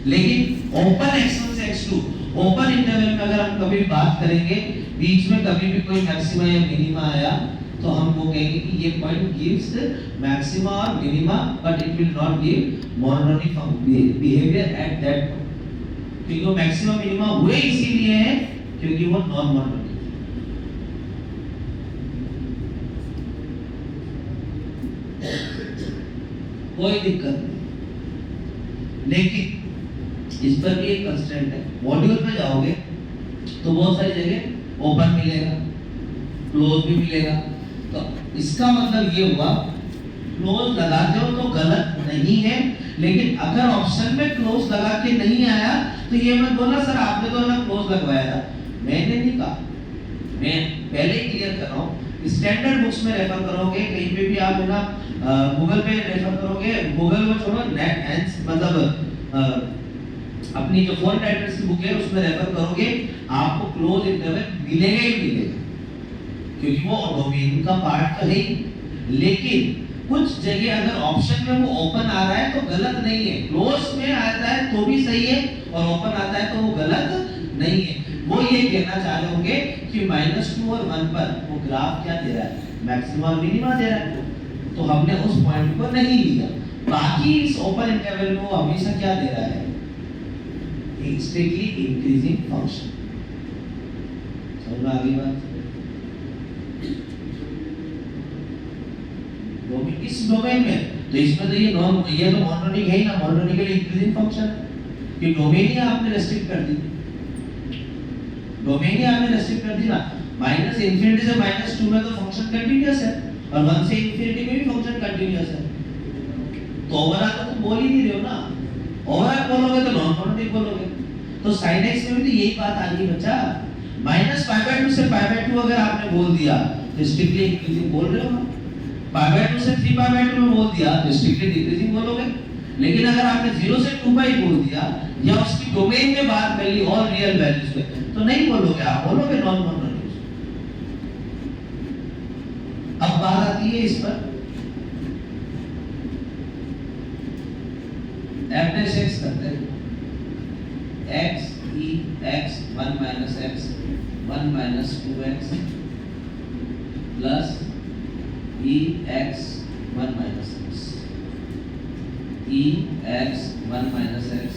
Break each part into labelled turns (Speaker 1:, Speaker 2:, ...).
Speaker 1: लेकिन open x1 से x2 open interval में अगर हम कभी बात करेंगे, बीच में कभी भी कोई मैक्सिमा या मिनिमा आया, तो हम वो कहेंगे कि ये पॉइंट गिव्स मैक्सिमा और minima, but it will not give monotonic behaviour at that point, क्योंकि वो मैक्सिमा मिनिमा हुए इसीलिए है क्योंकि वो नॉन मोनोटोनिक। कोई दिक्कत नहीं, लेकिन इस पर भी एक कंस्ट्रेंट है। मॉड्यूल पे जाओगे तो बहुत सारी जगह ओपन मिलेगा, क्लोज भी मिलेगा, तो इसका मतलब ये हुआ क्लोज लगाते हो तो गलत नहीं है, लेकिन अगर ऑप्शन में क्लोज लगा के नहीं आया तो ये मत बोलना सर आपने तो ना क्लोज लगवाया था, मैंने नहीं कहा, मैं पहले ही क्लियर कर रहा हूँ। स्टैंडर्ड बुक्स में रेफर करोगे, कहीं पे भी आप है ना गूगल पे रेफर करोगे, गूगल में छोड़ो नेट मतलब अपनी जो फॉरेन राइटर्स की बुक है उसमें रेफर करोगे, आपको क्लोज इंटरवल मिलेगा ही मिलेगा, क्योंकि वो डोमेन का पार्ट तो है ही। लेकिन कुछ जगह अगर ऑप्शन में वो ओपन आ रहा है तो गलत नहीं है, क्लोज में आता है तो भी सही है और ओपन आता है तो वो गलत नहीं है। वो ये कहना चाह रहे होंगे कि -2 और 1 पर वो ग्राफ क्या दे रहा है, मैक्सिमा और मिनिमा दे रहा है, तो हमने उस पॉइंट को नहीं लिया। बाकी इस ओपन इंटरवल में वो हमेशा क्या दे रहा है, स्ट्रिक्टली इंक्रीजिंग फंक्शन। समझ में आ गई बात? इस डोमेन में तो इसमें तो ये तो मोनोटोनिक है ही ना, मोनोटोनिकली इंक्रीजिंग फंक्शन, ये डोमेन ही आपने रेस्ट्रिक्ट कर दी, डोमेन ही आपने रेस्ट्रिक्ट कर दी ना। माइनस इंफिनिटी से -2 में तो फंक्शन कंटीन्यूअस है और 1 से इंफिनिटी में भी फंक्शन कंटीन्यूअस है, तो ओवरऑल तो तुम बोल ही नहीं रहे हो ना, ओवरऑल बोलोगे तो नॉन मोनोटोनिक बोलोगे। तो sin x में भी तो यही बात आ गई बच्चा, -π/2 से π/2 अगर आपने बोल दिया तो स्ट्रिक्टली इंक्रीजिंग बोल रहे हो ना, π/2 से 3π/2 में बोल दिया तो स्ट्रिक्टली डिक्रीजिंग बोलोगे। लेकिन अगर आपने 0 से 2π बोल दिया या उसकी डोमेन में बात कर ली और रियल वैल्यूज पे, तो नहीं बोलोगे, आप बोलोगे नॉन मोनोटोनिक। अब बात आती है इस पर f(x) करते हैं, x e x 1 minus x 1 minus 2x plus e x 1 minus x e x 1 minus x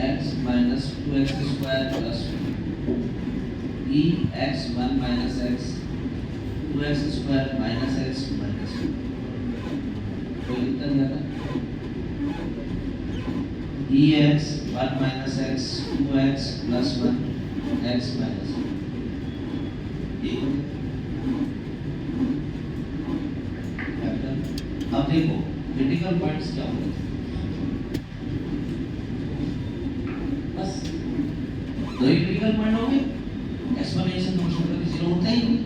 Speaker 1: x minus 2x square plus e x 1 minus x 2x square minus x minus 2। कोई दिक्कत नहीं आता? ex 1 minus x 2x plus 1 x minus 1। अब देखो critical points क्या होंगे, बस दो ही क्रिटिकल पॉइंट होंगे, एक्सप्लेनेशन फंक्शन का जीरो होता ही नहीं।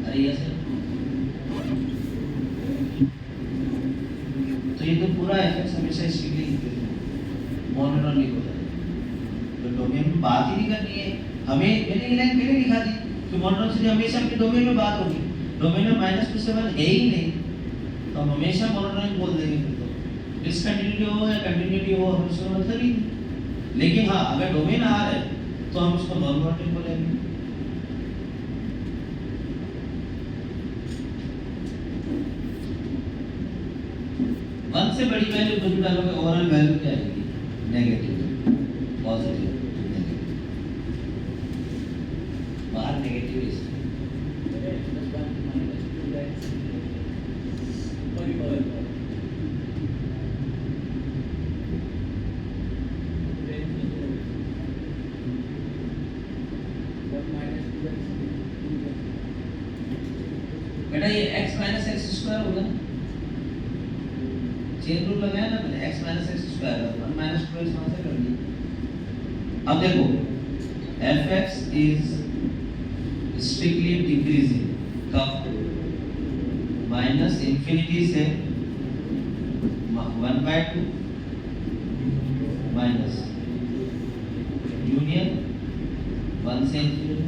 Speaker 1: अरे ऐसे तो ये तो पूरा एफएक्स हमेशा स्ट्रिक्टली मोनोटोनिक होता है, तो डोमेन में बात ही नहीं करनी है हमें। मैंने ये लाइन पहले लिखा थी कि मोनोटोनिक हमेशा अपने डोमेन में बात होगी, डोमेन में -2 से 1 है ही नहीं, तो हम हमेशा मोनोटोनिक बोल देंगे। फिर तो डिसकंटिन्यूटी हो या कंटिन्यूटी हो हम उसका मतलब ही नहीं। लेकिन हाँ अगर डोमेन आ रहा है तो हम उसको नॉन मोनोटोनिक बोलेंगे। वन से बड़ी वैल्यू कुछ भी डालोगे, ओवरऑल वैल्यू क्या आएगी, नेगेटिव, पॉजिटिव, नेगेटिव, बाहर नेगेटिव इसमें बेटा ये x minus x स्क्वायर होगा, चेन रूल लगाया ना मैंने, x minus x square 1 minus 2x वहां से कर दिया। अब देखो fx is strictly decreasing, कब माइनस इंफिनिटी से 1/2 माइनस यूनियन 1 से इंफिनिटी,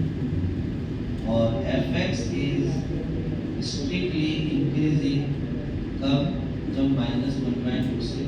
Speaker 1: और fx is strictly increasing कब, जब -1/2 से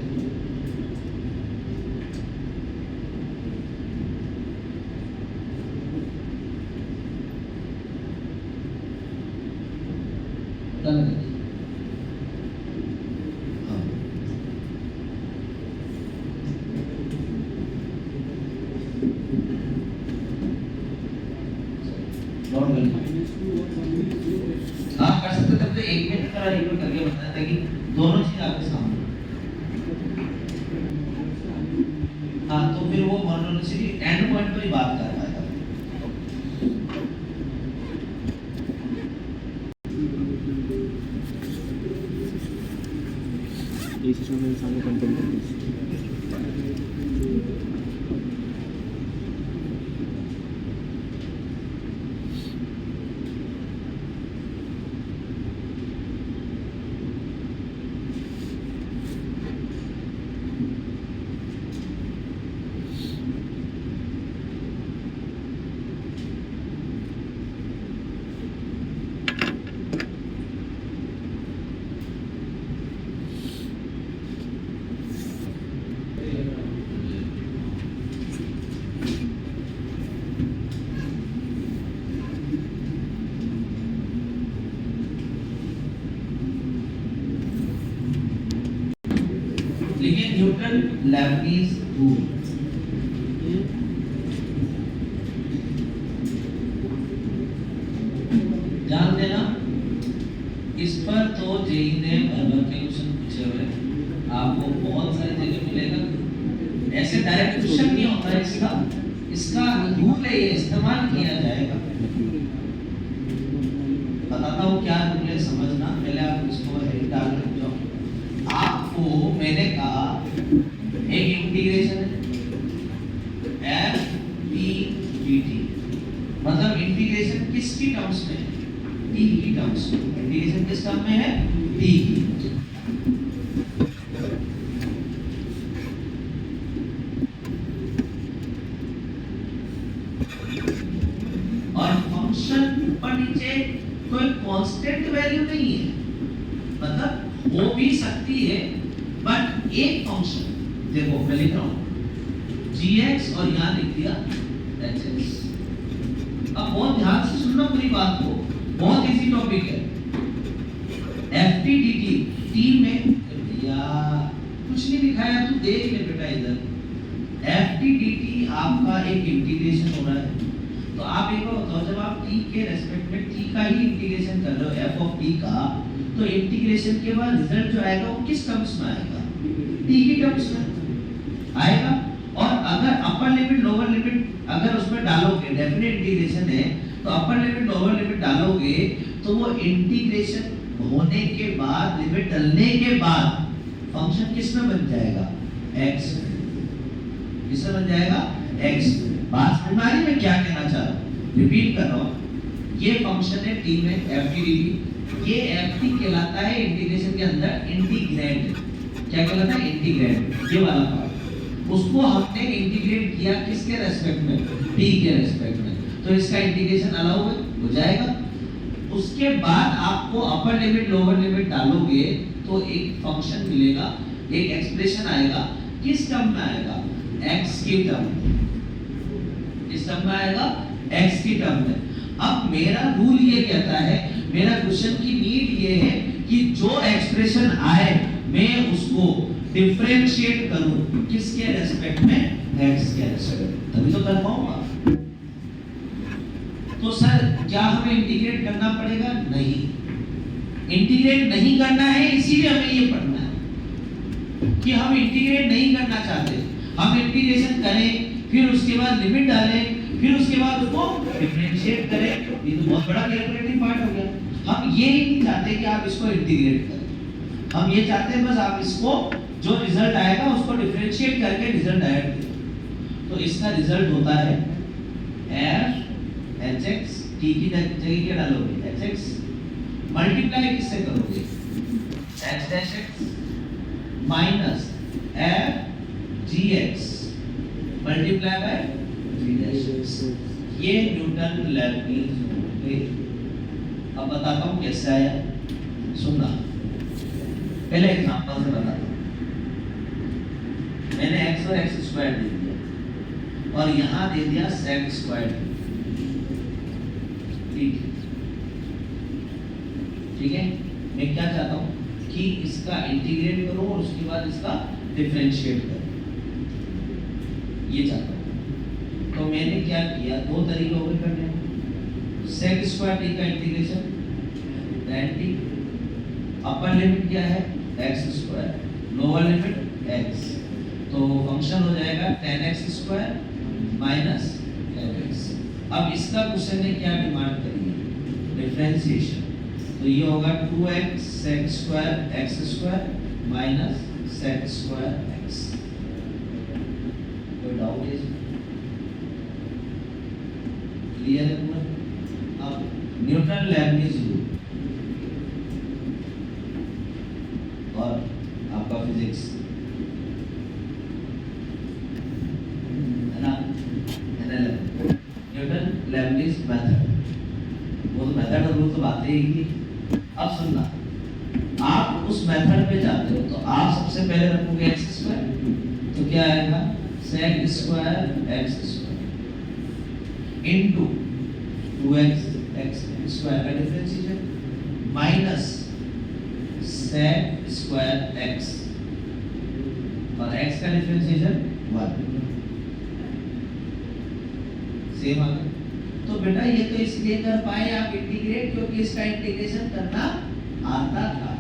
Speaker 1: सकता कि दोनों चीज आपके सामने। हाँ, तो फिर वो मोनोटोनिसिटी एंड पॉइंट पर ही बात कर पाएगा।
Speaker 2: ये सिस्टम में सामने कंट्रोल करते हैं।
Speaker 1: लेकिन न्यूटन लेबनीज रूल ध्यान देना, इस पर तो जेई ने भर के क्वेश्चन पूछे हुए, आपको बहुत सारी जगह मिलेगा। ऐसे डायरेक्ट क्वेश्चन नहीं होता है इसका, इसका रूल है, ये इस्तेमाल किया जाएगा। बताता हूँ क्या रूल है, समझना। पहले आप इसको हेड डाल के जाओ। आपको मैंने कहा एक इंटीग्रेशन है एफ टी डी टी, मतलब इंटीग्रेशन किसकी टर्म्स में है? टी की टर्म्स में। इंटीग्रेशन किस टर्म में है? टी की। और फंक्शन ऊपर नीचे कोई कांस्टेंट वैल्यू नहीं है, मतलब हो भी सकती है, बट एक फंक्शन देखो मैं लिख रहा हूं gx और यहां लिख दिया hx। अब बहुत ध्यान से सुनना पूरी बात को, बहुत इजी टॉपिक है। ft dt t में या कुछ नहीं लिखाया, तू देख ले बेटा इधर। ft dt आपका एक इंटीग्रेशन हो रहा है, तो आप एक बार बताओ, जब आप t के रेस्पेक्ट में t का ही इंटीग्रेशन कर रहे हो f ऑफ t का, तो इंटीग्रेशन के बाद रिजल्ट जो आएगा वो किस टर्म्स में आएगा? t की टर्म्स में आएगा। और अगर अपर लिमिट लोअर लिमिट अगर उसमें डालोगे, डेफिनेट इंटीग्रेशन है, तो अपर लिमिट लोअर लिमिट डालोगे तो वो इंटीग्रेशन होने के बाद, लिमिट डालने के बाद फंक्शन किस में बन जाएगा? x। किस में बन जाएगा? x। बात समझ में आ रही है मैं क्या कहना चाह रहा हूँ? रिपीट कर रहा हूँ, ये फंक्शन है t में ft dt, ये ft कहलाता है इंटीग्रेशन के अंदर इंटीग्रैंड। क्या कहलाता है? इंटीग्रैंड। ये वाला पार्ट उसको हमने इंटीग्रेट किया किसके रेस्पेक्ट में? t के रेस्पेक्ट में, तो इसका इंटीग्रेशन अलाउ हो जाएगा। उसके बाद आपको अपर लिमिट लोअर लिमिट डालोगे तो एक फंक्शन मिलेगा, एक एक्सप्रेशन आएगा। किस टर्म में आएगा? x की टर्म में। किस टर्म में आएगा? x की टर्म में। अब मेरा रूल ये कहता है, मेरा क्वेश्चन की नीड ये है कि जो एक्सप्रेशन आए मैं उसको डिफरेंशिएट करूं किसके रेस्पेक्ट में? x के रेस्पेक्ट में, तभी तो कर पाऊंगा। तो सर क्या हमें इंटीग्रेट करना पड़ेगा? नहीं, इंटीग्रेट नहीं करना है, इसीलिए हमें ये पढ़ना है कि हम इंटीग्रेट नहीं करना चाहते। हम इंटीग्रेशन करें, फिर उसके बाद लिमिट डालें, फिर उसके बाद उसको डिफरेंशिएट करें। ये तो बहुत बड़ा कैलकुलेटिव पार्ट हो गया। हम ये ही नहीं चाहते कि आप इसको इंटीग्रेट करें, हम ये चाहते हैं बस आप इसको जो रिजल्ट आएगा उसको डिफरेंशिएट करके रिजल्ट डायरेक्ट दें। तो इसका रिजल्ट होता है f hx, t की जगह क्या डालोगे? hx, मल्टीप्लाई किससे करोगे? h dash x minus f gx multiply by g dash x। ये न्यूटन लेबनीज रूल। अब बताता हूँ कैसे आया, सुनना। पहले एग्जांपल से बताता हूँ। मैंने x और x स्क्वायर दे दिया और यहाँ दे दिया sec स्क्वायर। ठीक है, मैं क्या चाहता हूँ कि इसका इंटीग्रेट करो और उसके बाद इसका डिफरेंशिएट करो, ये चाहता हूँ। तो मैंने क्या किया, दो तरीके हो गए करने। sec स्क्वायर t का integration tan t, upper limit क्या है x square, lower limit x, तो फंक्शन हो जाएगा 10x² माइनस 11x। अब इसका क्वेश्चन ने क्या डिमांड करी है, डिफरेंशिएशन, तो ये होगा 2x sec² x² minus sec² x। कोई डाउट है इसमें? क्लियर है पूरा? अब न्यूटन लेबनिज रूल और आपका फिजिक्स है ना, न्यूटन लेबनिज मेथड, वो तो मेथड और रूल तो बातें ही की। अब सुनना, आप उस मेथड पे जाते हो तो आप सबसे पहले रखोगे x², तो क्या आएगा sec² x² into 2x x² का डिफरेंशिएशन माइनस sec² x और x का डिफरेंशिएशन 1 सेम आ गया। तो बेटा ये तो इसलिए कर पाए आप इंटीग्रेट क्योंकि इसका इंटीग्रेशन करना आता था,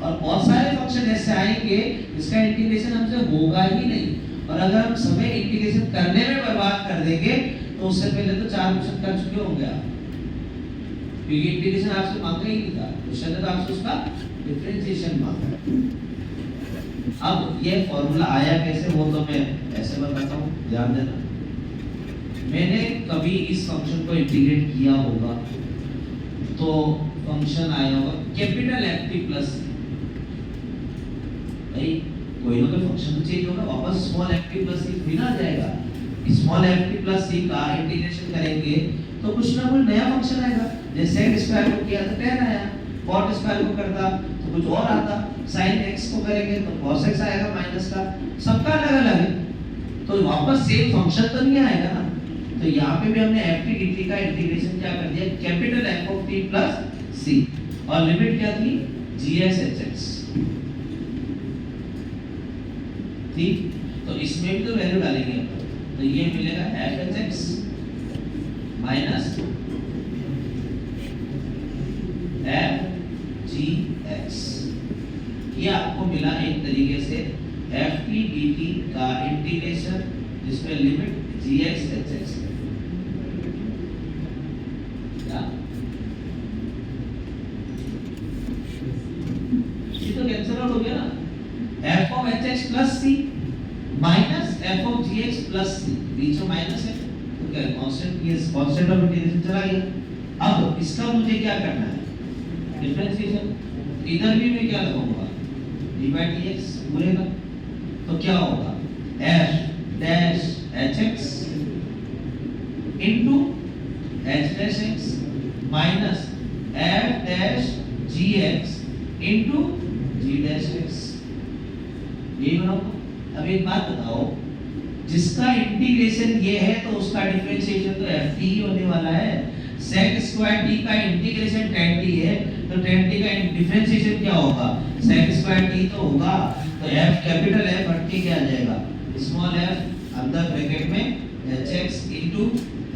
Speaker 1: और बहुत सारे फंक्शन ऐसे आएंगे इसका इंटीग्रेशन हमसे होगा ही नहीं, और अगर हम समय इंटीग्रेशन करने में बर्बाद कर देंगे तो उससे पहले तो 4 क्वेश्चन कर चुके होंगे आप, क्योंकि इंटीग्रेशन आपसे मांगा ही नहीं था, क्वेश्चन ने तो आपसे उसका डिफरेंशिएशन मांगा। अब ये फॉर्मूला आया कैसे वो तो मैं ऐसे बताता हूँ, ध्यान देना। मैंने कभी इस फंक्शन को इंटीग्रेट किया होगा तो फंक्शन आया होगा कैपिटल F प्लस, भाई कोई ना कोई फंक्शन तो चेंज होगा, वापस स्मॉल f प्लस सी थोड़ी ना आ जाएगा। स्मॉल f प्लस सी का इंटीग्रेशन करेंगे तो कुछ ना कुछ नया फंक्शन आएगा, जैसे sec² को किया तो tan आया, cot² को करता तो कुछ और आता, sin x को करेंगे तो cos x आएगा माइनस का, सबका अलग अलग है, तो वापस सेम फंक्शन तो नहीं आएगा ना। तो यहाँ पे भी हमने ft dt का इंटीग्रेशन क्या कर दिया, कैपिटल F प्लस c, और लिमिट क्या थी gx hx, ठीक। तो इसमें भी तो वैल्यू डालेंगे अपन, तो ये मिलेगा fhx माइनस fgx, ये आपको मिला एक तरीके से ft dt का इंटीग्रेशन जिसमें लिमिट gx hx है। ये तो कैंसिल आउट हो गया ना, f of hx plus c minus f of gx plus c, बीच में माइनस है तो क्या कांस्टेंट, ये कांस्टेंट ऑफ इंटीग्रेशन चला गया। अब इसका मुझे क्या करना है, डिफरेंशिएशन, इधर भी मैं क्या लगाऊंगा d/dx पूरे का, तो क्या होगा f dash hx into h dash x minus f dash gx into g dash x, यही बनाऊंगा। अब एक बात बताओ, जिसका इंटीग्रेशन ये है तो उसका डिफरेंशिएशन तो ft ही होने वाला है। sec² t का इंटीग्रेशन tan t है तो tan t का डिफरेंशिएशन क्या होगा, sec² t तो होगा, तो f कैपिटल F और t क्या आ जाएगा स्मॉल f अंदर ब्रैकेट में hx into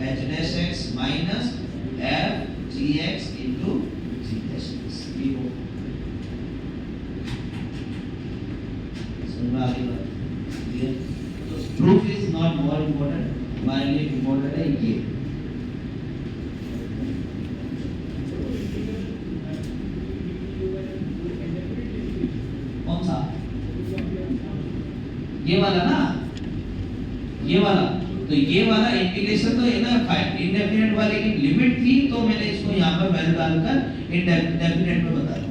Speaker 1: h dash x minus f gx into g dash x, ये हो समझ में आ गई। तो proof is not more important, हमारे लिए इम्पोर्टेंट है ये, कौन सा, ये वाला ना, ये वाला, तो ये वाला इंटीग्रेशन तो है ना इंडेफिनेट वाले की लिमिट थी, तो मैंने इसको यहाँ पर वैल्यू डालकर इंडेफिनेट में बता दिया।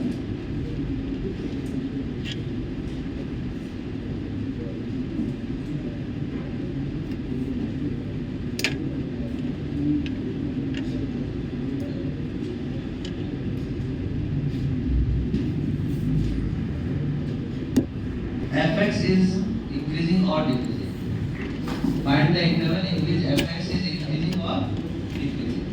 Speaker 1: fx is increasing or decreasing, find the interval in which fx is increasing or decreasing।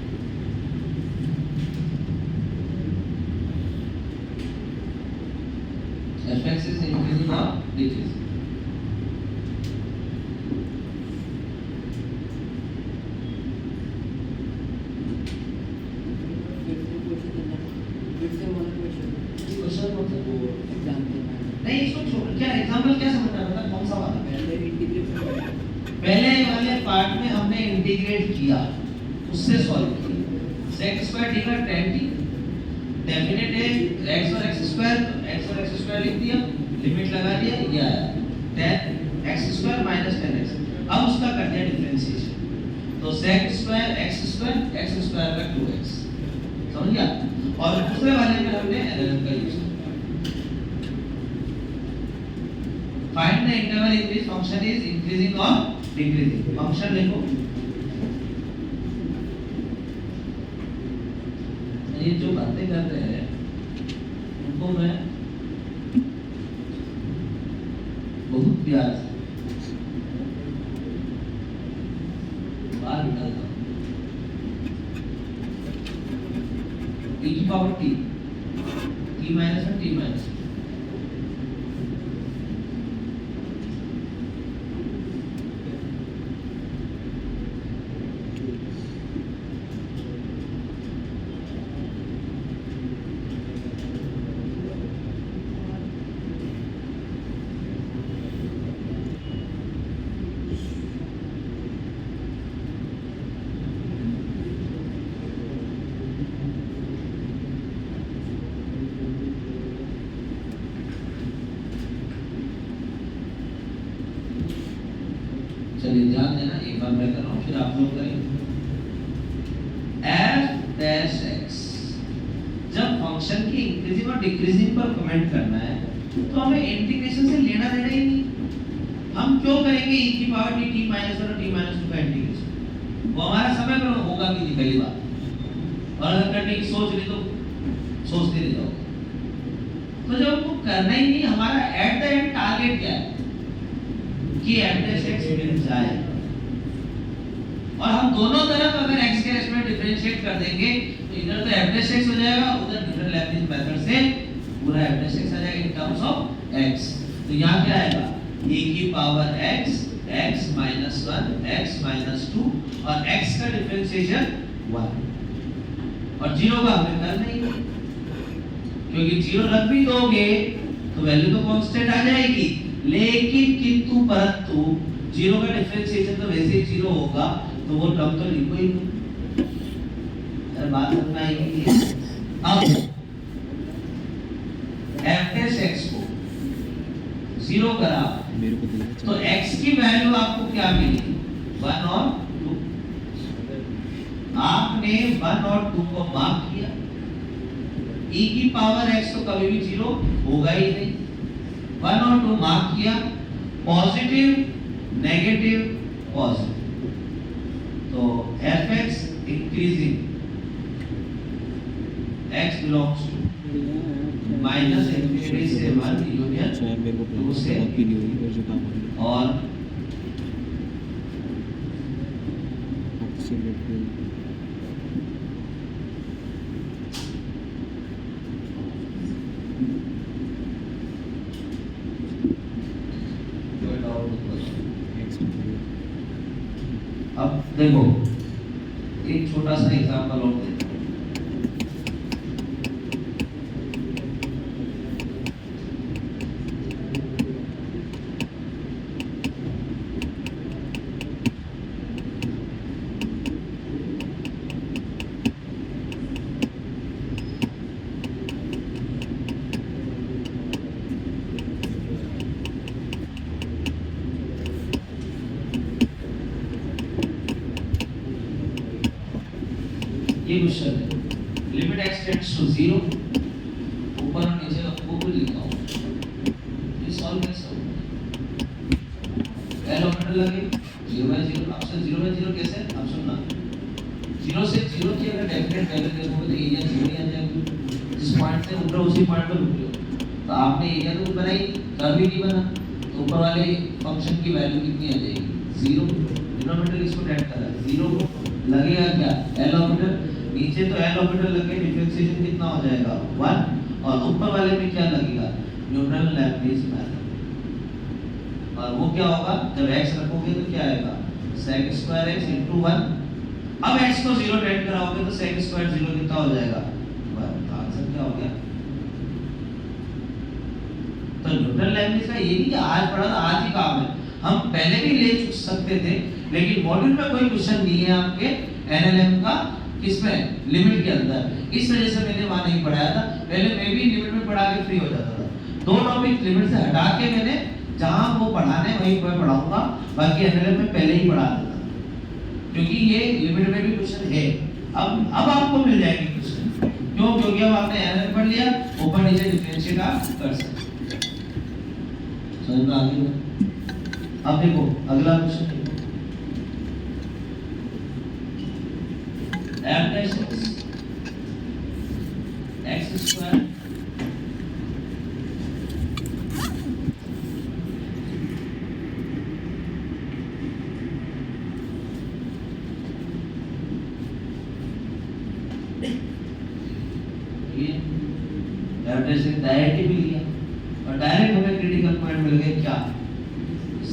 Speaker 1: fx is increasing or decreasing,
Speaker 3: फिर से वाला क्वेश्चन
Speaker 1: क्या एग्जांपल क्या समझना था, कौन सा वाला?
Speaker 2: पहले इंटीग्रेशन
Speaker 1: पहले वाले पार्ट में हमने इंटीग्रेट किया, उससे सॉल्व किया। sec स्क्वायर डी का tan t डेफिनेट है, x और x स्क्वायर, तो x और x स्क्वायर लिख दिया, लिमिट लगा दिया, ये आया tan x square minus tan x। अब उसका कर दिया डिफरेंशिएशन, तो sec स्क्वायर x स्क्वायर का 2x, समझ गया? और दूसरे वाले में हमने LHS का यूज किया। Find the interval in which function is increasing और डिक्रीजिंग। फंक्शन लिखो, ये जो बातें कर रहे हैं उनको मैं बहुत प्यार से बाहर निकालता हूँ। e की पावर t, t माइनस और t माइनस, चलिए ध्यान देना, एक बार मैं कर रहा हूँ फिर आप लोग करेंगे। f डैश x, जब फंक्शन की इंक्रीजिंग और डिक्रीजिंग पर कमेंट करना है तो हमें इंटीग्रेशन से लेना देना ही नहीं। हम क्यों करेंगे e की पावर t माइनस और t माइनस 2 का इंटीग्रेशन? वो हमारा समय पर होगा कि नहीं, पहली बात। और अगर करने की सोच ली तो सोचते रह जाओगे। तो जब वो करना ही नहीं, हमारा एट द एंड टारगेट क्या है कि f डैश x मिल जाए, और हम दोनों तरफ अगर x के रेस्पेक्ट में डिफरेंशिएट कर देंगे तो इधर तो f डैश x हो जाएगा, उधर न्यूटन लैप्लेस मेथड से पूरा f डैश x आ जाएगा इन टर्म्स ऑफ x। तो यहाँ क्या आएगा, e की power x, x minus 1, x minus 2, और x का डिफरेंशिएशन 1, और 0 का हमें करना ही नहीं, क्योंकि 0 रख भी दोगे तो वैल्यू तो कांस्टेंट आ जाएगी, लेकिन किंतु परंतु 0 का डिफरेंशिएशन तो वैसे ही 0 होगा, तो वो टर्म तो लिखो ही नहीं। यार बात करना ही है। अब f डैश x को 0 करा तो x की वैल्यू आपको क्या मिली, 1 और 2। आपने 1 और 2 को मार्क किया, e की पावर x तो कभी भी 0 होगा ही नहीं, 1 और 2 मार्क किया, पॉजिटिव नेगेटिव पॉजिटिव, तो fx increasing, x belongs to minus infinity से 1 यूनियन 2 से, और अब देखो एक छोटा सा एग्जांपल और देखो। ये क्वेश्चन है, लिमिट x टेंड्स टू 0, ऊपर और नीचे का को भी लिखा हूं, ये सॉल्व कैसे होगा? एल ऑपरेटर लगे 0/0, ऑप्शन 0/0 कैसे? अब सुनना, 0 से 0 की अगर डेफिनेट वैल्यू देखोगे तो एरिया 0 ही आ जाएगा, जिस पॉइंट से उतरो उसी पॉइंट पर रुक जाओ। तो आपने एरिया तो बनाई, कर्व ही नहीं बना, तो ऊपर वाले फंक्शन की वैल्यू कितनी आ जाएगी, 0। डिनोमिनेटर इसको ऐड कर रहा है, 0 लगेगा क्या, एल ऑपरेटर, नीचे तो एल ऑपरेटर लगे, डिफरेंशिएशन कितना हो जाएगा 1, और ऊपर वाले में क्या लगेगा, न्यूटन लैप्लेस मेथड। और वो क्या होगा, जब x रखोगे तो क्या आएगा, sec स्क्वायर x into 1। अब x को 0 ऐड कराओगे तो sec स्क्वायर 0 कितना हो जाएगा 1। आंसर क्या हो गया, तो तो न्यूटन लैबनिज का ये नहीं कि आज पढ़ा था आज ही काम है, हम पहले भी ले सकते थे, लेकिन मॉड्यूल में कोई क्वेश्चन नहीं है आपके एनएलएम का, किसमें लिमिट के अंदर, इस वजह से मैंने वहां नहीं पढ़ाया था। पहले मैं भी लिमिट में पढ़ा के फ्री हो जाता था, 2 टॉपिक लिमिट से हटा के मैंने जहां वो पढ़ाने वहीं पर पढ़ाऊंगा, बाकी एनएलएम में पहले ही पढ़ा देता था, क्योंकि ये लिमिट में भी क्वेश्चन है। अब आपको मिल जाएंगे क्वेश्चन, क्यों? क्योंकि अब आपने एनएलएम पढ़ लिया, ऊपर नीचे डिफरेंशिएट आप कर सकते। समझ में आ गया? अब देखो अगला क्वेश्चन देखो, f dash x square ये f dash से डायरेक्ट भी लिया, और डायरेक्ट हमें क्रिटिकल पॉइंट मिल गए क्या?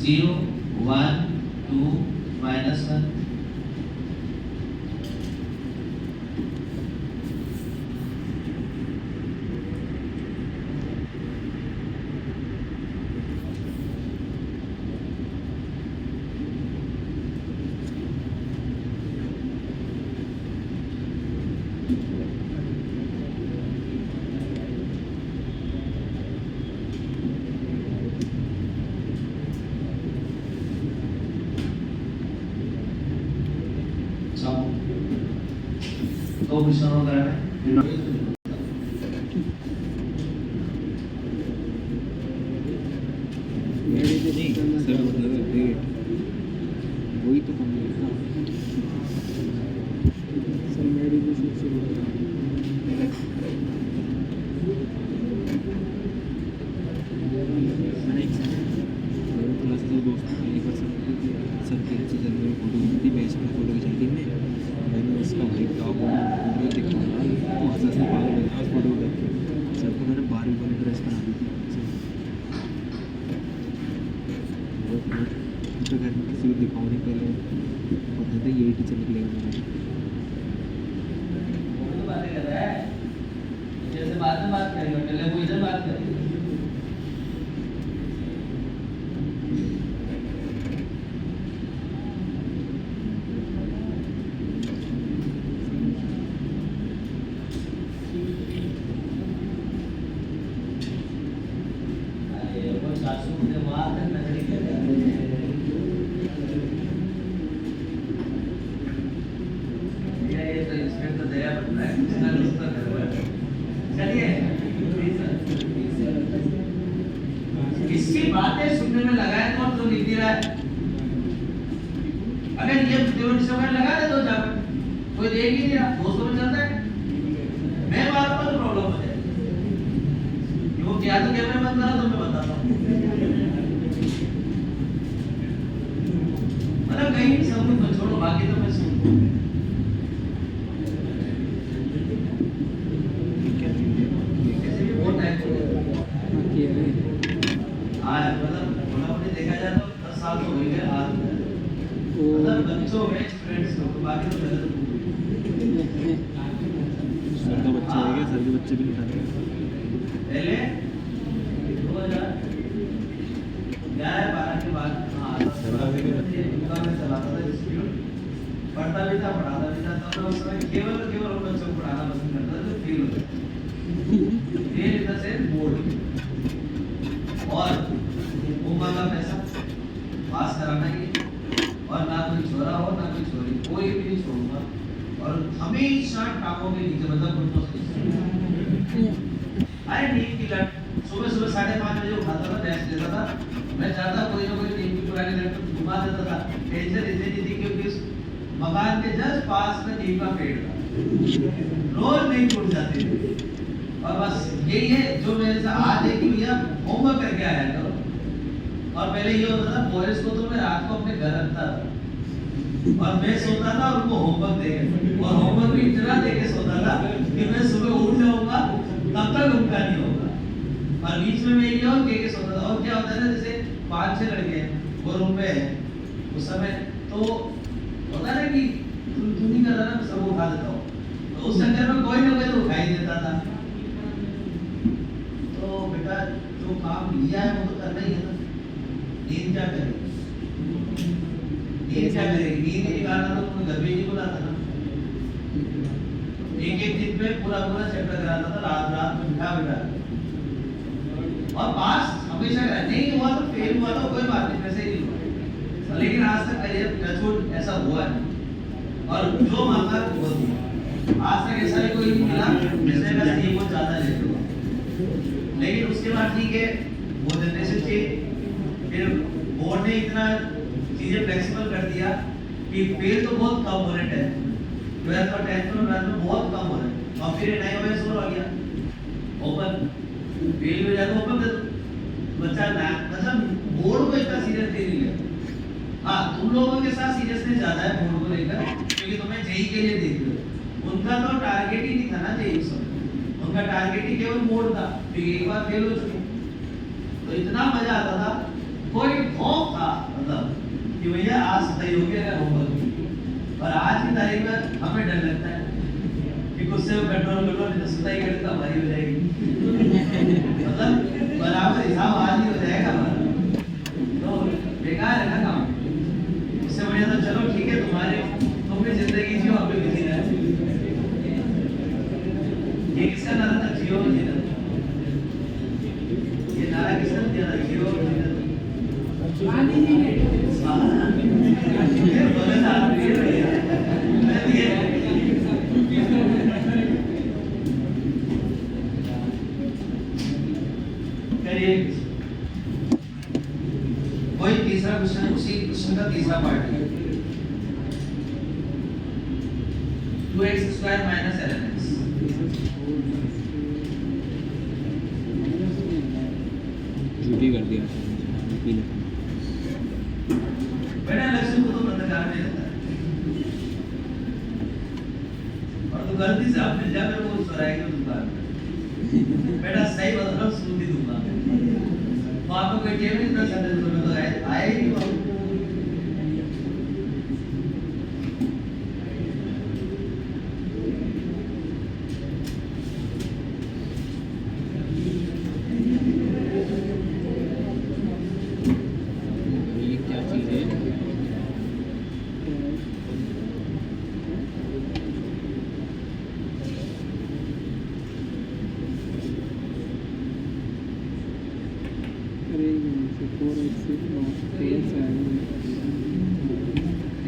Speaker 1: 0 1 2 -1। तो क्वेश्चन वगैरह में
Speaker 2: सर मतलब डेट वही तो कम है ना सर, मेडिटेशन से मैंने एक मेरे क्लास के दोस्त ये कर सकते थे सर के सर मेरी फोटो खींची बेच में फोटो खिंचाई थी मैंने उसका भाई क्या वीडियो देखा तो हंसा से पागल हो गया उस फोटो देख के। सर को मैंने 12वीं वाली ड्रेस पहना दी थी तो घर में किसी को दिखाओ नहीं, पहले पता था यही टीचर निकलेगा मेरा।
Speaker 1: बातें कर रहा है, जैसे बाद में बात करेंगे, पहले वो इधर बात करेंगे। इसकी बातें सुनने में लगा है कौन? तो लिख दे रहा है। अगर ये लगा दे दो जब कोई देख ही नहीं रहा, 200 में चलता है, मैं बात पर प्रॉब्लम हो जाएगी। क्यों क्या तो कैमरे बंद करा तो मैं बताता हूँ, मतलब कहीं सब कुछ छोड़ो, बाकी तो मैं सुन देखा जाए तो 10 साल तो हो गए आज, मतलब बच्चों में स्टूडेंट्स को, बाकी तो पहले
Speaker 2: सर का बच्चा है क्या? सर के बच्चे भी नहीं खाते
Speaker 1: पहले 2011-12 के बाद चलाता था इंस्टीट्यूट, पढ़ता भी था पढ़ाता भी था, तब मैं उस समय केवल उन बच्चों को पढ़ाना पसंद करता था जो फेल होते थे, fail in the sense board, और उम्र का पैसा पास कराना ही, और ना कोई छोरा हो ना कोई छोरी, कोई भी नहीं छोड़ूंगा, और हमेशा टांगों के नीचे, मतलब घुटनों से। अरे नींद की लट, सुबह 5:30 बजे उठाता था, रेस्ट लेता था, मैं चाहता कोई ना कोई नींद की पुरानी लट घुमा देता था। टेंशन इसलिए नहीं थी क्योंकि उस मकान के जस्ट पास में नीम का पेड़ था, रोज नींद टूट जाती थी, और बस यही है जो मेरे से आज है कि भैया होमवर्क करके आया करो। और पहले ये होता था, बोरिस को तो मैं रात को अपने घर रखता था और मैं सोता था और उनको होमवर्क दे के, और होमवर्क भी इतना दे के सोता था कि मैं सुबह उठ जाऊंगा तब तक उनका नहीं होगा, और बीच में मैं ये और के सोता था। और क्या होता है ना, जैसे 5-6 लड़के वो रूम में है उस समय, तो होता है ना कि तुम नहीं कर रहा ना, सब उठा देता हूँ, तो उस चक्कर में कोई ना कोई तो उठा ही देता था। तो बेटा जो काम लिया है वो तो करना ही है ना। नींद क्या करेगी? नींद क्या करेगी? नींद ही निकालना तो कोई घर भी नहीं बुलाता ना। एक एक दिन में पूरा पूरा चैप्टर कराता था, रात रात में बिठा बिठा, और पास हमेशा करा। नहीं हुआ तो फेल हुआ तो कोई बात नहीं, वैसे ही नहीं हुआ, लेकिन आज तक करियर टचवुड ऐसा हुआ है। और जो मांगा वो दिया। आज तक ऐसा ही कोई नहीं मिला जिसने बस ये बहुत ज्यादा ले लिया। लेकिन उसके बाद ठीक है, वो जनरेशन चेंज, फिर बोर्ड ने इतना चीजें फ्लेक्सिबल कर दिया कि फेल तो बहुत कम हो रहे हैं, 12th और 10th में बहुत कम हो रहे हैं। और फिर नया OS और आ गया ओपन, फेल हो जाए तो ओपन दे दो। बच्चा ना मतलब बोर्ड को इतना सीरियस नहीं लिया। हाँ, तुम लोगों के साथ सीरियसनेस ज्यादा है बोर्ड को लेकर, क्योंकि तुम्हें जेई के लिए देख रहे हो। उनका तो टारगेट ही नहीं था ना जेई सब, उनका टारगेट ही केवल बोर्ड था, क्योंकि एक बार फेल हो चुके। तो इतना मजा आता था, कोई खौफ था मतलब कि भैया आज सही हो गया होमवर्क। और आज की तारीख में हमें डर लगता है कि गुस्से में कंट्रोल कर लो, नहीं तो सुताई करके तो हमारी हो जाएगी। मतलब बराबर हिसाब आज ही हो जाएगा हमारा, तो बेकार है ना काम। उससे बढ़िया तो चलो ठीक है, तुम्हारे तुम भी जिंदगी जियो, आप भी बिजी रहे। ये किसका नारा था? जियो जीना। ये नारा किसने दिया था? जियो जीना। बोले था आप ये मैं दिए। करिए कोई तीसरा क्वेश्चन, उसी क्वेश्चन का तीसरा पार्ट है। 2x square minus 11x।
Speaker 2: झूठी कर दिया
Speaker 1: बेटा, लक्ष्य को तो अंधकार में रहता है, और तो गलती से आपने जाकर वो सराय की दुकान में बेटा सही बता रहा, सूदी दूंगा तो आपको कोई टेबल इतना सेंटेंस में तो आया ही नहीं बाबू।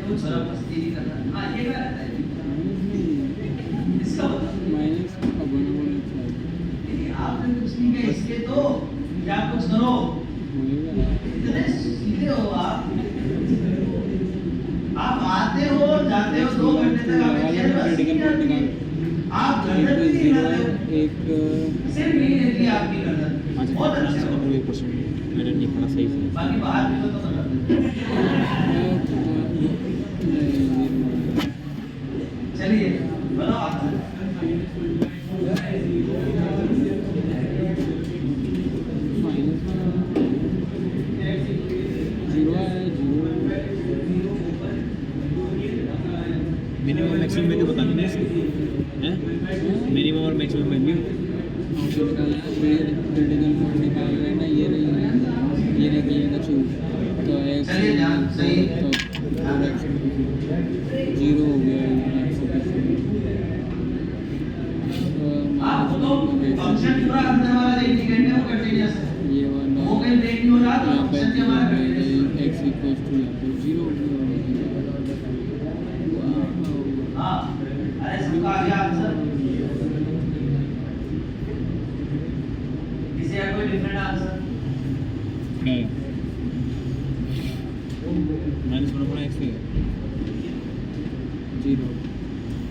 Speaker 1: वो जरा मस्ती नहीं करना। हाँ, ये क्या रहता है इसका बता।
Speaker 2: माइनस का बना
Speaker 1: नहीं, आपने कुछ नहीं किया, इसके तो क्या कुछ करो, इतने सीधे हो आप आते हो जाते हो 2 घंटे तक आप गर्दन भी नहीं हिलाते, सिर्फ यही रहती है आपकी गर्दन। बहुत अच्छे हो,
Speaker 2: 1% मैंने नहीं पढ़ा सही से।
Speaker 1: बाकी बाहर भी तो चलिए बनाओ आप।
Speaker 2: मिनिमम मैक्सिमम वैल्यू बता देना इसकी, हैं? मिनिमम और मैक्सिमम वैल्यू निकाल रहे ना, ये नहीं तो
Speaker 1: चलिए ध्यान सही
Speaker 2: तो 0 हो गया।
Speaker 1: आप तो फंक्शन पूरा अंदर वाला इंटीग्रेट है, वो कंटीन्यूअस है,
Speaker 2: ये वाला
Speaker 1: वो कहीं ब्रेक नहीं हो रहा तो
Speaker 2: यहाँ पे
Speaker 1: फंक्शन के हमारा कंटीन्यूअस है।
Speaker 2: x इक्वल्स टू यहाँ पे 0।
Speaker 1: हाँ, अरे सबका आ गया आंसर, किसी का कोई डिफरेंट आंसर?
Speaker 2: माइनस 1/x है 0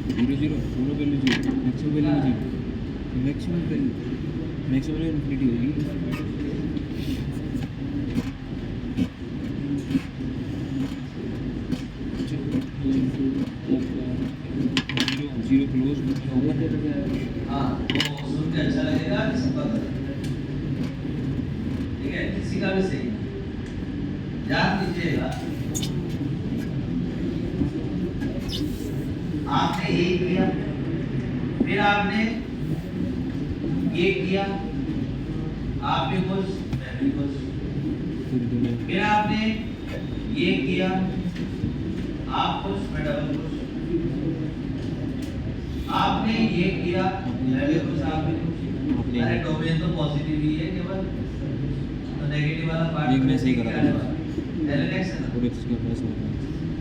Speaker 2: दोनों value 0, maximum value 0, maximum value infinity होगी। 0 क्लोज ओपन।
Speaker 1: हाँ, वो सुन के अच्छा लगेगा, सबका ठीक है, किसी का भी सही याद कीजिएगा। आपने ये किया, फिर आपने ये किया, आपने कुछ
Speaker 2: पूरी दुनिया
Speaker 1: फिर आपने ये किया, आप खुश, मैं डबल खुश। आपने ये किया, मैं भी खुश, आप भी खुश। अरे डोमेन तो पॉजिटिव ही है केवल, तो नेगेटिव वाला पार्ट
Speaker 2: एक में सही करा था।
Speaker 1: LNX है ना,
Speaker 2: पूरे इसके अंदर सब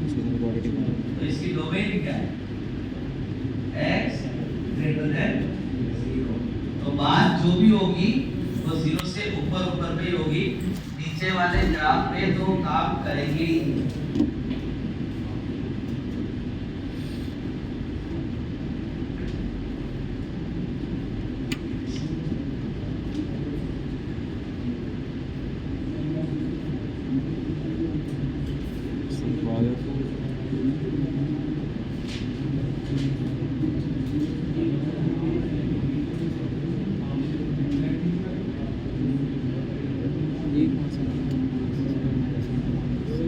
Speaker 2: इसके अंदर क्वालिटी
Speaker 1: तो इसकी डोमेन क्या है? x greater than 0। तो बात जो भी होगी वो 0 से ऊपर ऊपर पे ही होगी, नीचे वाले ग्राफ पे तो काम करेंगे ही नहीं।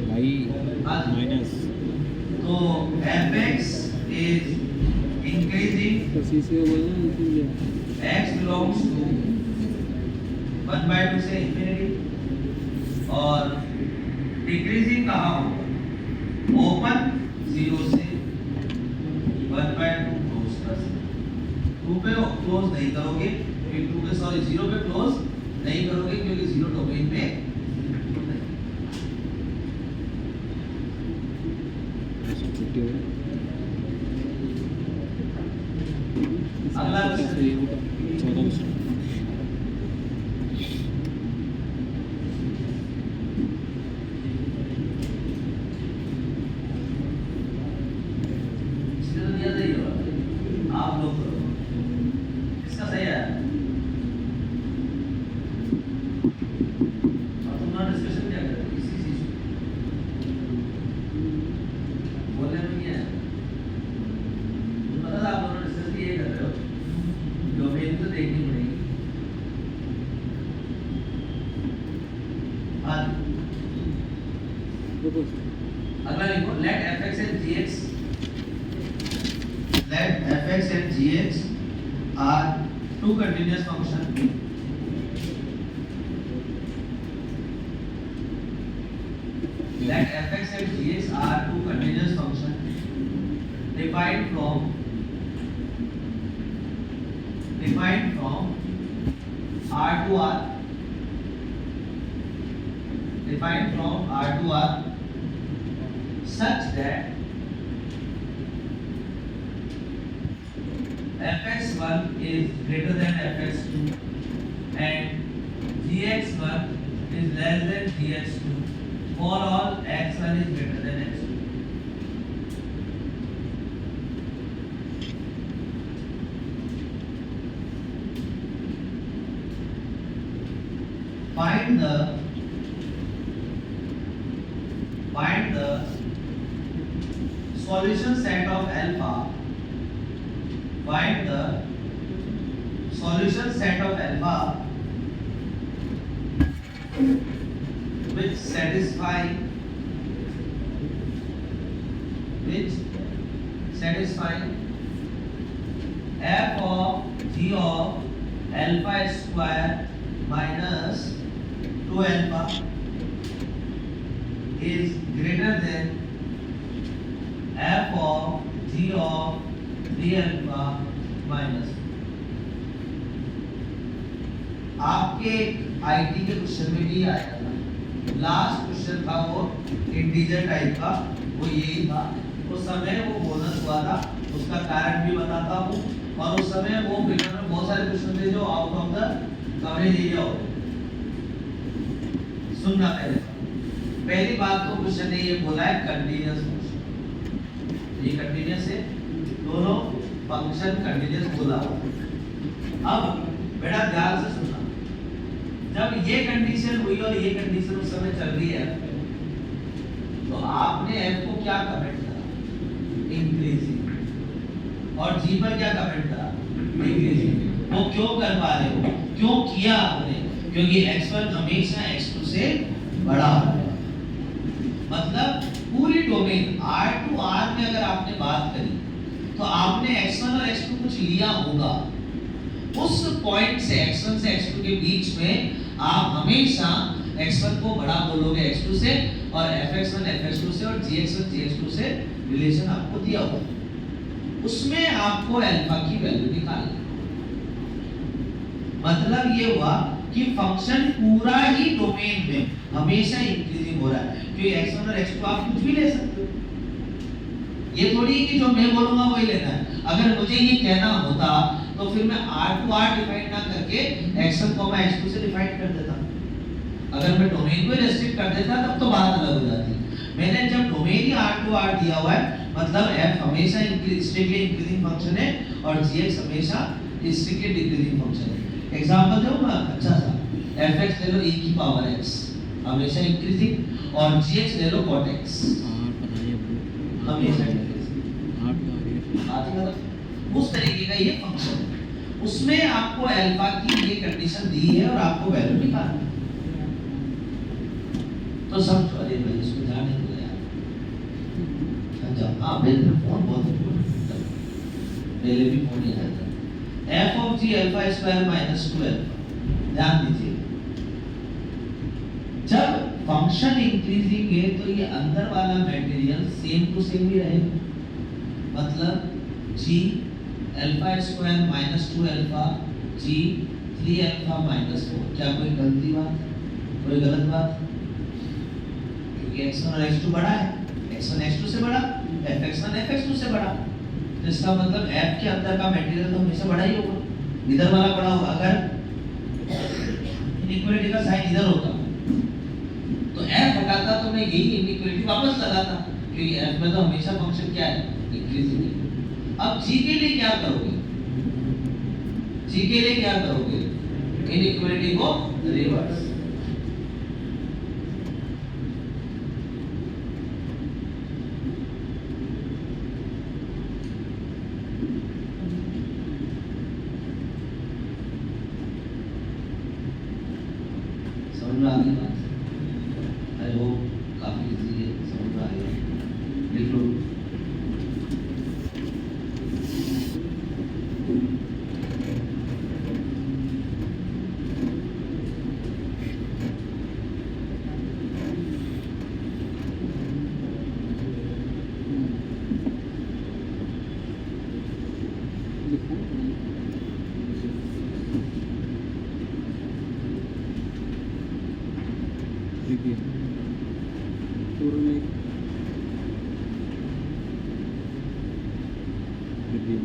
Speaker 2: भाई माइनस
Speaker 1: तो fx is increasing, x belongs to 1/2 से infinity, और डिक्रीजिंग कहाँ होगा? ओपन 0 से 1/2 क्लोज कर सकते। 2 पे क्लोज नहीं करोगे क्योंकि 2 पे सॉरी 0 पे क्लोज नहीं करोगे क्योंकि 0 डोमेन में नहीं। अगला क्वेश्चन,
Speaker 2: 14 क्वेश्चन
Speaker 1: इसका तो दिया सही होगा, आप लोग करो, इसका सही है। और तुम ना डिस्कशन क्या कर रहे हो इसी चीज को बोलने में क्या है? पता था आप लोग डिस्कशन ये कर रहे हो, डोमेन तो देखनी पड़ेगी। अगला लिखो, let fx and gx are two continuous function let fx and gx are two continuous function defined from R to R, defined from R to R such that fx1 is greater than fx2 and gx1 is less than gx2 for all x1 is greater than x2. Find the solution set of alpha. Find the solution set of alpha which satisfy f of g of alpha square minus 2 alpha is greater than f of g of 3 alpha minus। आपके IT के question में भी आया था, last question था वो integer type का, वो यही था। उस समय वो बोनस हुआ था, उसका कारण भी बताता हूँ, और उस समय वो पेपर में बहुत सारे क्वेश्चन थे जो out of the coverage area हो। सुनना पहली बात तो क्वेश्चन ने ये बोला है कंटीन्यूअस फंक्शन, ये कंटीन्यूअस है, दोनों फंक्शन कंटीन्यूअस बोला। अब बेटा ध्यान से सुनना, जब ये कंडीशन हुई और ये कंडीशन उस समय चल रही है, तो आपने f को क्या कमेंट करा? इंक्रीजिंग, और g पर क्या कमेंट करा? डिक्रीजिंग। वो क्यों कर पा रहे हो? क्यों किया आपने? क्योंकि x1 हमेशा x2 से बड़ा है। मतलब पूरी डोमेन R to R में अगर आपने बात करी तो आपने x1 और x2 कुछ लिया होगा, उस पॉइंट से x1 से x2 के बीच में आप हमेशा x1 को बड़ा बोलोगे x2 से और fx1 fx2 से और gx1 gx2 से रिलेशन आपको दिया हुआ है, उसमें आपको अल्फा की वैल्यू निकालनी। मतलब ये हुआ कि फंक्शन पूरा ही डोमेन में हमेशा इंक्रीजिंग हो रहा है, क्योंकि x1 और x2 आप कुछ भी ले सकते हो, ये थोड़ी कि जो मैं बोलूंगा वही लेना है। अगर मुझे ये कहना होता तो फिर मैं r टू r डिफाइन ना करके x1, x2 से डिफाइन कर देता। अगर मैं डोमेन को रेस्ट्रिक्ट कर देता तब तो बात अलग हो जाती। मैंने जब डोमेन ही r टू r दिया हुआ है, मतलब f हमेशा स्ट्रिक्टली इंक्रीजिंग फंक्शन है और gx हमेशा स्ट्रिक्टली डिक्रीजिंग फंक्शन है। एग्जांपल दो ना अच्छा सा, fx ले लो e की पावर x हमेशा इंक्रीजिंग और gx ले लो cot x हमेशा इंक्रीजिंग। उस तरीके का ये फंक्शन है, उसमें आपको अल्फा की ये कंडीशन दी है और आपको वैल्यू निकालनी है। तो सब अरे भाई इसको जाने दो यार। अच्छा हाँ मेरे फोन बहुत इम्पोर्टेंट है, पहले भी फोन ही आया था। f of g alpha square minus 2 alpha, ध्यान दीजिए जब फंक्शन इंक्रीजिंग है तो ये अंदर वाला मटेरियल सेम टू सेम ही रहेगा, मतलब g alpha square minus 2 alpha g 3 alpha minus 4। क्या कोई गलती बात, कोई गलत बात? क्योंकि x1 और x2 बड़ा है, x1 x2 से बड़ा, fx1 fx2 से बड़ा, तो इसका मतलब f के अंदर का मटेरियल तो हमेशा बड़ा ही होगा, इधर वाला बड़ा होगा। अगर इनइक्वालिटी का साइन इधर होता तो f हटाता तो मैं यही इनइक्वालिटी वापस लगाता, क्योंकि f में तो हमेशा फंक्शन क्या है, इंक्रीजिंग है। अब g के लिए क्या करोगे, g के लिए क्या करोगे, इनइक्वालिटी को रिवर्स। समझ में आ गई बात? आई होप काफी इजी है, समझ में आ गया। लिख लो
Speaker 2: देखिए पूर्ण में देखिए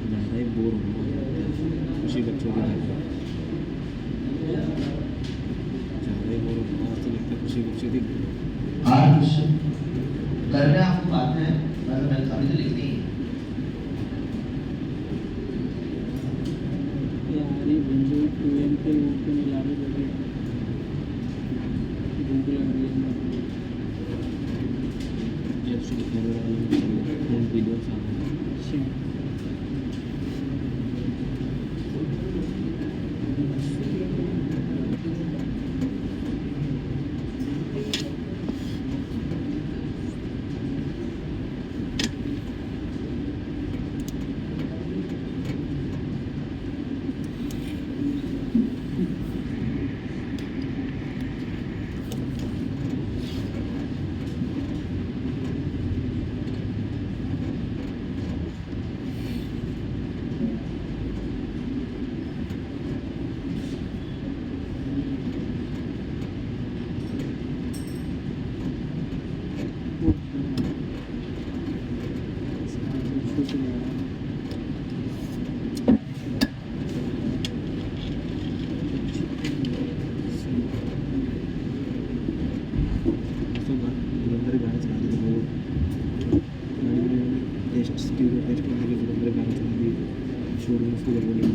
Speaker 2: ज़्यादा ही बोर हो खुशी बच्चों के लिए ज़्यादा ही बोर होता है, तो लगता है खुशी बच्चे थी।
Speaker 1: आठ क्वेश्चन करने आपको बाद में है, मैंने अभी तो लिखनी है।
Speaker 3: यारी बंजो 2m के रूप में मिलाने लगे भूख लग रही है
Speaker 2: जब से दिखने लगा फोन वीडियो सामने शोरूम उसको गड़बड़ी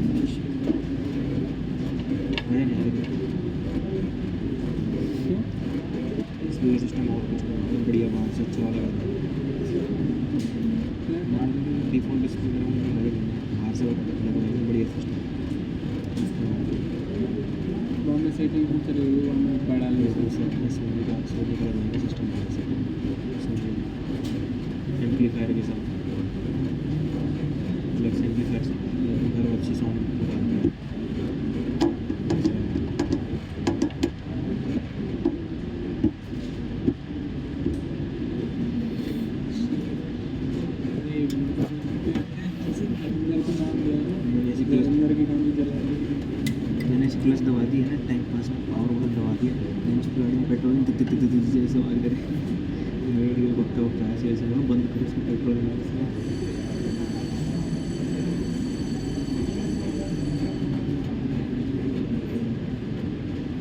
Speaker 2: इसलिए सिस्टम और कुछ बढ़िया बाहर से अच्छा वाला डिफॉल्ट डिस्प्ले बाहर से बढ़िया सिस्टम
Speaker 3: बॉम्बे सेटिंग पूछ रही है, बड़ा
Speaker 2: सिस्टम एम्पलीफायर के साथ, फ्लेक्स एम्पलीफायर से घर अच्छी साउंड निकालता है।
Speaker 3: अरे अंदर का नाम दिया है
Speaker 2: मैंने ऐसे क्लच
Speaker 3: अंदर की गाड़ी चला रही है।
Speaker 2: मैंने ऐसे क्लच दबा दिया है ना, टाइम पास में पावर बटन दबा दिया, देन उसकी गाड़ी में पेट्रोल तिक तिक तिक तिक जैसे आवाज़ करे, रेडियो वक्त वक्त ऐसे ऐसे करो, बंद करो उसको पेट्रोल में।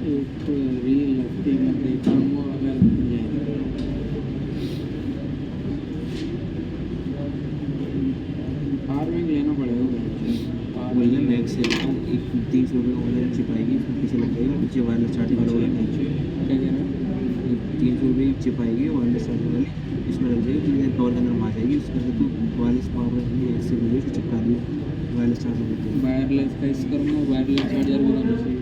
Speaker 3: एक रील लगती मैं देखा हूँ अगर फार्मिंग लेना पड़ेगा
Speaker 2: बोलिए मैक्स से लेता हूँ, एक 300 रुपये ऑनलाइन चिप आएगी, फिर पीछे लग जाएगा, पीछे वायरलेस चार्जिंग वाला लगाएंगे।
Speaker 3: क्या कह रहा है
Speaker 2: 300 रुपये की चिप आएगी वायरलेस चार्जिंग वाली, इसमें लग जाएगी, फिर पावर के अंदर में आ जाएगी, उसके अंदर तो वायरलेस पावर से बोलिए उसको चिपका दियो, वायरलेस चार्जिंग होती है।
Speaker 3: वायरलेस का इस करूँगा वायरलेस चार्जर भी रहना चाहिए।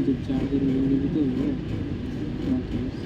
Speaker 3: जब चार्जर मिलेंगे भी तो होगा बाकी बस।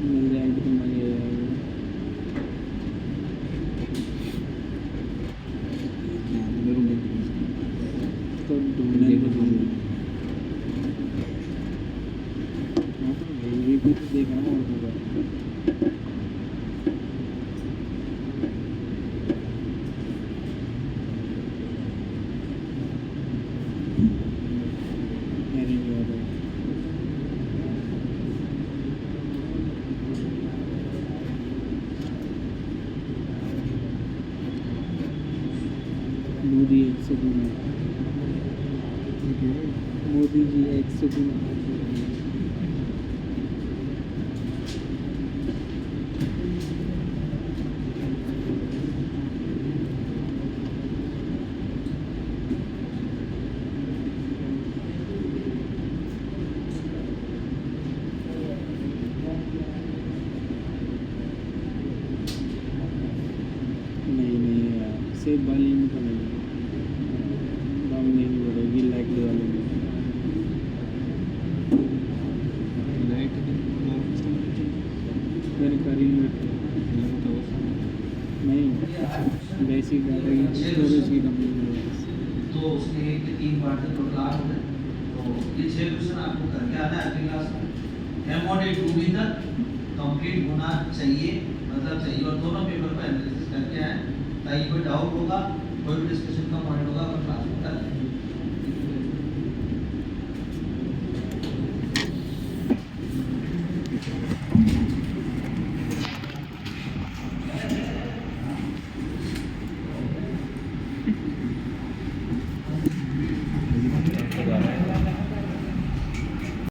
Speaker 3: मिल जाएगी तो मज़ा आ जाएगा। तो ढूंढने को ढूंढ हाँ तो ये भी तो देखा ना और होगा। अरे बाबा मोदी 100 गुना मोदी जी 100 गुना नहीं नहीं यार सेब वाली में तो नहीं दाम नहीं बढ़ेगी लाइट वाले में। मैंने करी नहीं बेसिक गाड़ी स्टोरेज की कंपनी में
Speaker 1: तो उसमें 1 के 3 पार्ट थे, टोटल 8 हो गए। तो ये 6 क्वेश्चन आपको करके आना है अगली क्लास में। एमओडी 2 भी तक कंप्लीट होना चाहिए, मतलब चाहिए, और दोनों पेपर को एनालिसिस करके आए, ताकि कोई डाउट होगा, कोई भी डिस्कशन का पॉइंट होगा, अपन क्लास में कर लेंगे।